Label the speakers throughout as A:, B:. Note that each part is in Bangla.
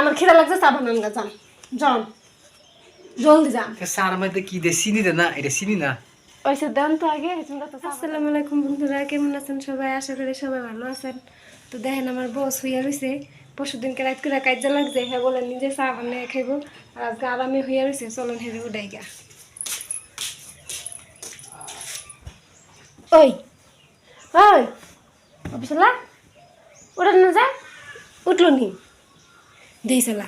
A: আমার খিদা লাগছে চা বানান গা যান যান জলদি যান
B: সার মধ্যে কি দে চিনি দে না এটা চিনি না
A: ওইসে দেন তো আগে আসসালামু আলাইকুম বন্ধুরা কেমন আছেন সবাই আশা করি সবাই ভালো আছেন তো দেখেন আমার বস হইয়া রয়েছে পরশুদিনকে রাত করে কাজে লাগছে হ্যাঁ বলেন নিজে চা বানিয়ে খাইব আর আজকে আরামে হইয়া রয়েছে চলেন হেরে উঠাই গা ওই ওই অফিসলা ওটা না যা উঠলো নি দিয়েছিলা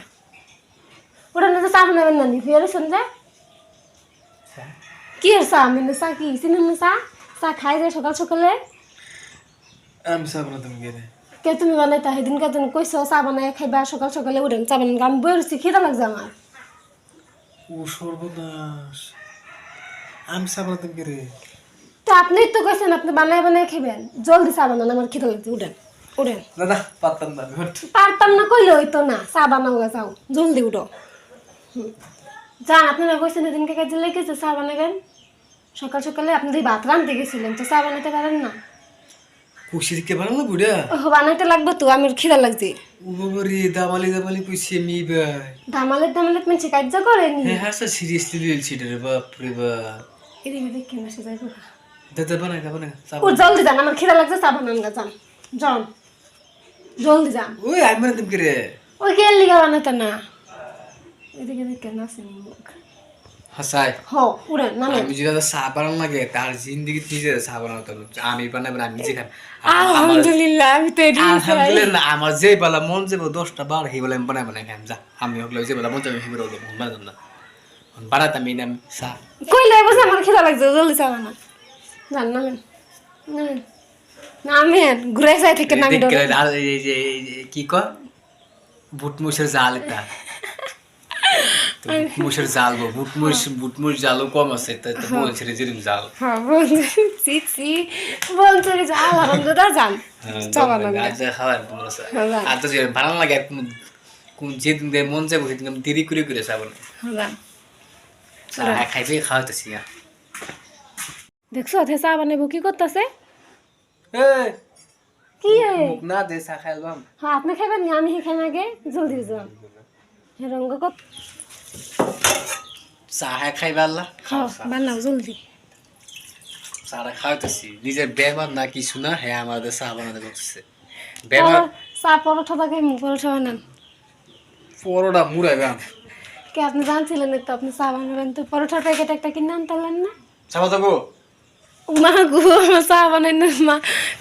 A: ওটা না চা বানাবেন না নি হইয়া রয়েছেন যা কি আর চা আমি চা কি চিনেন না চা চা খাই যায় সকাল সকালে
B: আমি চা বানাতাম গেলে
A: কে তুমি বানাইতা সেদিন কে তুমি কইছো চা বানাই খাইবা সকাল সকালে উঠেন চা বানান আমি বই রয়েছি খিদা লাগছে আমার
B: ও সর্বনাশ আমি চা বানাতাম কে রে
A: তো আপনি তো কইছেন আপনি বানাই বানাই খাইবেন জলদি চা বানান আমার খিদা লাগছে উঠেন উঠেন
B: দাদা পারতাম না
A: পারতাম না কইলে হইতো না চা বানাও গা যাও জলদি উঠো যান আপনারা কইছেন সেদিনকে কাজে লেগেছে চা বানাবেন সকাল সকালে আপনি ভাত রাঁধতে গেছিলেন তো চা বানাতে পারেন না
B: কুশি থেকে বানালো বুড়া
A: ও বানাইতে লাগবে তো আমার খিদা লাগছে
B: ও বাবা রে দামালি কইছে মি ভাই
A: ধামালে মেনছে কাজ করেনি
B: হ্যাঁ হ্যাঁ সিরিয়াসলি লিলছি রে বাপ রে বাপ
A: এদিকে দেখে না সে যাইব
B: দাদা বানাই চা
A: ও জলদি যান আমার খিদা লাগছে চা বানান গা যান যান জলদি যান
B: ওই আমি বানাতাম কে রে
A: ওই কে লিগা বানাতে না এদিকে দেখে না আসেনি মুখ
B: হাসাই
A: হ উড়েন না
B: আমি যদি চা বানান লাগে তার জিন্দগি নিজে চা বানাতাম আমি বানাবো আমি নিজে খাই
A: আলহামদুলিল্লাহ আমি তো এটি
B: আলহামদুলিল্লাহ আমার যে বেলা মন যাবো 10টা 12 সেই বেলা আমি বানাই খাই যা আমি হলে যে বেলা মন যাবে সেই বেলা বানাতাম না বানাতাম এই নাম চা
A: কইলে বসে আমার খিদা লাগছে জলদি চা বানান জান নামেন নামেন নামেন ঘুরে যাই থেকে নামি ডরে
B: এই যে কি কয় বুট মুসের জাল এটা বুট মুসের জাল গো বুট মুস জালও কম আছে তাই তো বলছে রে যেরকম জাল
A: হ্যাঁ বলছি বলছে রে যা আলহামদুলিল্লাহ জান চা বানান
B: আজ খাওয়ার তোমরা আর তো যে ভালো লাগে কোন যেদিন মন যাবো সেদিন আমি দেরি করে চা বানাই
A: জান
B: খাইতে খাওয়াতেছি
A: দেখছো চা বানাবো কি করতেছে কি
B: না দে চা খাইলাম
A: হ্যাঁ আপনি খাইবেন না আমি খাই না আগে জলদি যান হে রঙ্গ কত
B: চা খাইবা আল্লাহ
A: হ্যাঁ বানাও জলদি
B: চাটা খাওয়াতেছি নিজের বেমার না কিছু না হ্যাঁ আমাদের চা বানাতে করতেছে বেমার
A: চা পরোটা খাই পরোটা বানান
B: পরোটা মুড়াই ব্যাম
A: কে আপনি জানছিলেন তো আপনি চা বানাবেন তো পরোটার প্যাকেট একটা কিনে আনতেলেন না
B: চা বানাবো
A: মা গো আমার চা বানাই না মা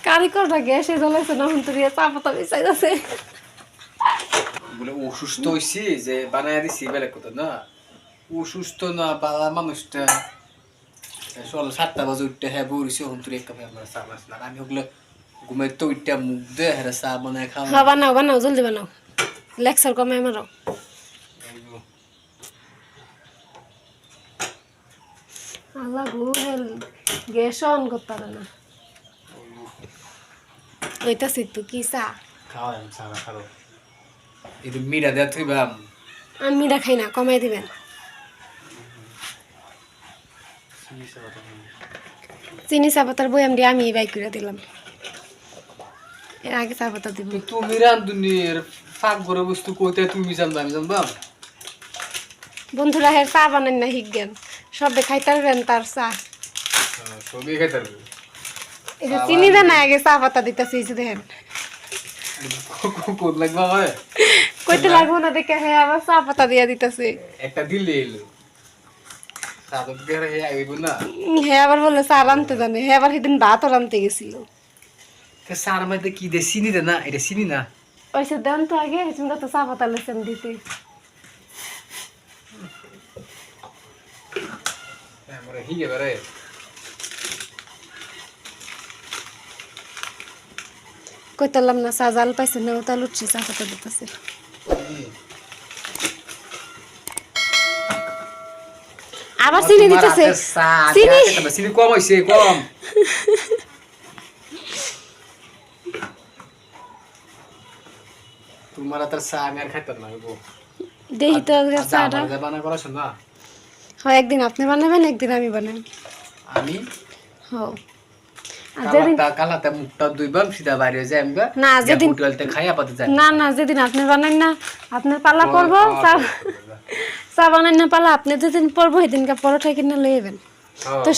A: কারিগরটা গ্যাসে জ্বলাইছে না হুন তুই চা পাতা বিছাই আছে
B: বলে অসুস্থ হয়েছি যে বানাই দিছি বেলে কথা না অসুস্থ না বালা মানুষটা চলো 7টা বাজে উঠতে হ্যাঁ বলছি হুন তুই এক কাপে আমরা চা বানাইছিলাম আমি ওগুলো ঘুমের তো উঠতে মুখ দে হ্যাঁ চা বানাই খাওয়া
A: হ্যাঁ বানাও জলদি বানাও লেকচার কমে আমারও আল্লাহ গো গ্যাস অন করতে পারে না ওইটাছি তো কি চা
B: খাওয়া চা খাবো এটা মিরা দেয়া তুই বাম
A: আমি মিঠা খাই না কমাই দিবেন চিনি চা পাতার বই আমি বাই করে দিলাম এর আগে চা পাতা দিব
B: তুমি রান্ধুনির ফাঁক করে বস্তু কইতে তুমি জানবা আমি জানবাম
A: বন্ধুরা হের চা বানান না শিখবেন সবে খাইতে পারবেন তার চা
B: সবই খাইতে পারবে
A: এই যে চিনি দেন না আগে চা পাতা দিতেছি এই যে দেখেন
B: কোন লাগবা হয়
A: কইতে লাগবো না দেখে হ্যাঁ আবার চা পাতা দিয়া দিতেছে
B: একটা দিলে এলো সাদত গেরে আইব না
A: হ্যাঁ আবার বলে চা রানতে জানে হ্যাঁ আবার সেদিন ভাতও রানতে গেছিল
B: তে সার মধ্যে কি দে চিনি দে না এটা চিনি না
A: ওইসে দেন তো আগে তোমরা তো চা পাতা লেছেন দিতে
B: আমরা হিগে বারে
A: কইতালাম না চা জাল পাইছে না ওটা লুটছি চা পাতা দিতেছে আবার চিনি দিতেছে চিনি
B: চিনি কম হইছে কম তোমার তার চা আমি আর খাইতাম না গো
A: দেই তো চাটা
B: বানা করাছ না
A: হয় একদিন আপনি বানাবেন একদিন আমি বানাই
B: আমি
A: হ্যাঁ আর যেদিন
B: কালাতে মুখটা দুইবার সিধা বাইরে যায় আমরা
A: না যেদিন
B: হোটেলতে খাই আপাতত যাই
A: না না যেদিন আপনি বানান না আপনার পালা পড়বো চা বানান না পালা আপনি যেদিন পড়বো সেদিনকে পরোটা কিনে লয়ে যাবেন তো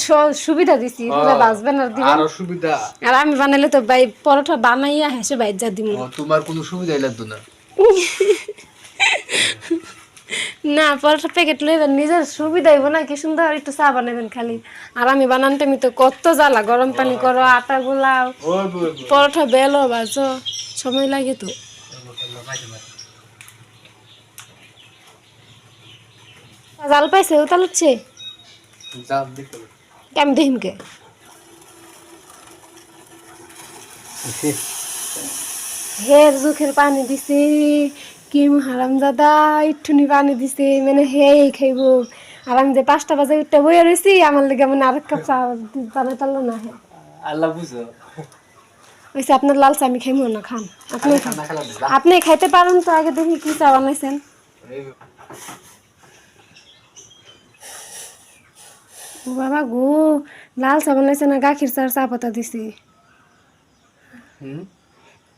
A: সুবিধা দিছি পুরো বাঁচবেন আর দিবেন
B: আরো সুবিধা
A: আর আমি বানাইলে তো ভাই পরোটা বানাইয়া হেসে বাইর যা দিব
B: তোমার কোনো সুবিধাই লাগতো না
A: না পরোটা প্যাকেট লইবেন নিজের সুবিধা হইব না কি সুন্দর একটু চা বানাবেন খালি আর আমি বানান টাইমে তো কত জ্বালা গরম পানি করো আটা গুলাও পরোটা বেলো বাজো সময় লাগে তো জাল পাইছে ও তালুচ্ছে
B: যাও দেখো
A: কেমন দেখিমকে হের চোখের পানি দিছে কি হারাম দাদা ইটুনি পানি দিছে মানে হে খাইব আর আমি যে 5টা বাজে উঠতে বইয়া রয়েছি আমার লেগে মানে আরেক কাপ চা বানাই পারলো না হে
B: আল্লাহ বুঝো
A: ওইসে আপনার লাল চা আমি খাইমো না খান আপনি খান।
B: খানা খেলা দিবা
A: আপনি খাইতে পারেন তো আগে দেখি কি চা বানাইছেন ও বাবা গো লাল চা বানাইছে না গাখির চার চা পাতা দিছি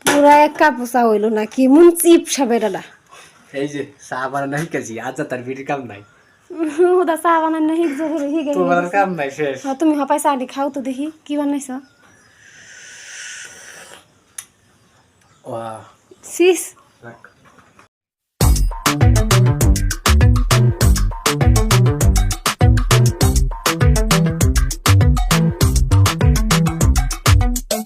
A: পুরা 1 কাপ চা হইলো না কি মন চিপ সাবে দাদা
B: এই যে চা বানানো শিখেছি আজ তার বিড়ির কাম নাই
A: ওদা চা বানাই না হিক জোরে হিগে
B: তোমার আর কাম নাই শেষ
A: তুমি হপাই চা দি খাও তো দেখি কি বানাইছ
B: ওয়া
A: সিস
B: রাখ